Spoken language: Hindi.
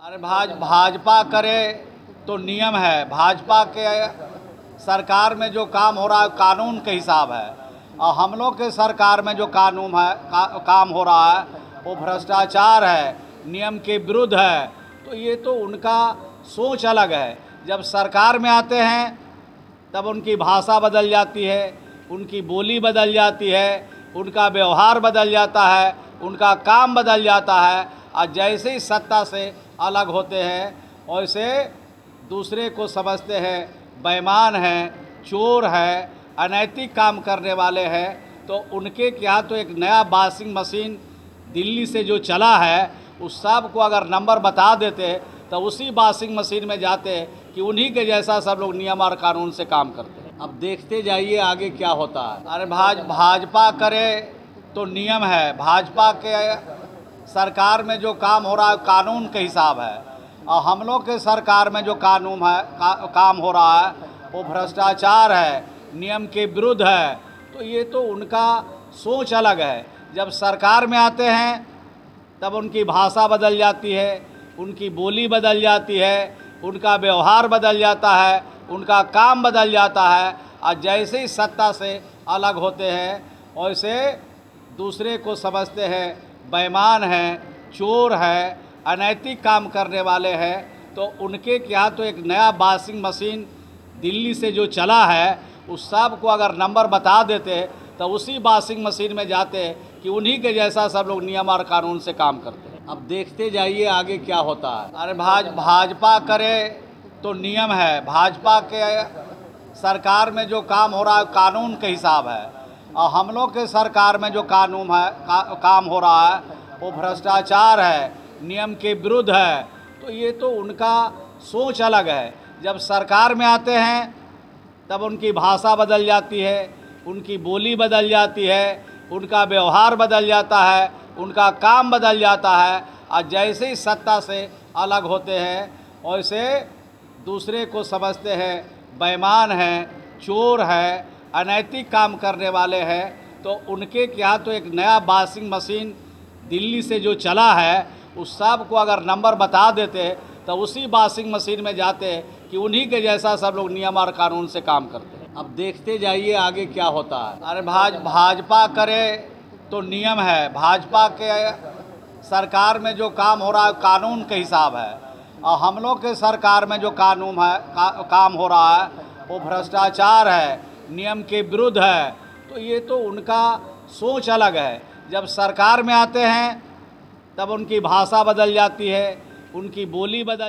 अरे भाजपा करे तो नियम है। भाजपा के सरकार में जो काम हो रहा है कानून के हिसाब है, और हम लोग के सरकार में जो कानून है काम हो रहा है वो भ्रष्टाचार है, नियम के विरुद्ध है। तो ये तो उनका सोच अलग है। जब सरकार में आते हैं तब उनकी भाषा बदल जाती है, उनकी बोली बदल जाती है, उनका व्यवहार बदल जाता है, उनका काम बदल जाता है। और जैसे ही सत्ता से अलग होते हैं वैसे दूसरे को समझते हैं बेईमान हैं, चोर हैं, अनैतिक काम करने वाले हैं। तो उनके क्या तो एक नया वॉशिंग मशीन दिल्ली से जो चला है उस सब को अगर नंबर बता देते तो उसी वॉशिंग मशीन में जाते कि उन्हीं के जैसा सब लोग नियम और कानून से काम करते हैं। अब देखते जाइए आगे क्या होता है। अरे भाजपा करे तो नियम है। भाजपा के सरकार में जो काम हो रहा है कानून के हिसाब है, और हम लोग के सरकार में जो कानून है काम हो रहा है वो भ्रष्टाचार है, नियम के विरुद्ध है। तो ये तो उनका सोच अलग है। जब सरकार में आते हैं तब उनकी भाषा बदल जाती है, उनकी बोली बदल जाती है, उनका व्यवहार बदल जाता है, उनका काम बदल जाता है। और जैसे ही सत्ता से अलग होते हैं वैसे दूसरे को समझते हैं बेईमान हैं, चोर हैं, अनैतिक काम करने वाले हैं। तो उनके क्या तो एक नया वॉशिंग मशीन दिल्ली से जो चला है उस सब को अगर नंबर बता देते तो उसी वॉशिंग मशीन में जाते कि उन्हीं के जैसा सब लोग नियम और कानून से काम करते हैं। अब देखते जाइए आगे क्या होता है। अरे भाजपा करे तो नियम है। भाजपा के सरकार में जो काम हो रहा है कानून के हिसाब है, और हम लोग के सरकार में जो कानून है काम हो रहा है वो भ्रष्टाचार है, नियम के विरुद्ध है। तो ये तो उनका सोच अलग है। जब सरकार में आते हैं तब उनकी भाषा बदल जाती है, उनकी बोली बदल जाती है, उनका व्यवहार बदल जाता है, उनका काम बदल जाता है। और जैसे ही सत्ता से अलग होते हैं वैसे दूसरे को समझते हैं बेईमान हैं, चोर हैं, अनैतिक काम करने वाले हैं। तो उनके क्या तो एक नया वॉशिंग मशीन दिल्ली से जो चला है उस सब को अगर नंबर बता देते तो उसी वॉशिंग मशीन में जाते कि उन्हीं के जैसा सब लोग नियम और कानून से काम करते हैं। अब देखते जाइए आगे क्या होता है। अरे भाजपा करे तो नियम है। भाजपा के सरकार में जो काम हो रहा है कानून के हिसाब है, और हम लोग के सरकार में जो कानून है काम हो रहा है वो भ्रष्टाचार है, नियम के विरुद्ध है। तो ये तो उनका सोच अलग है। जब सरकार में आते हैं तब उनकी भाषा बदल जाती है, उनकी बोली बदल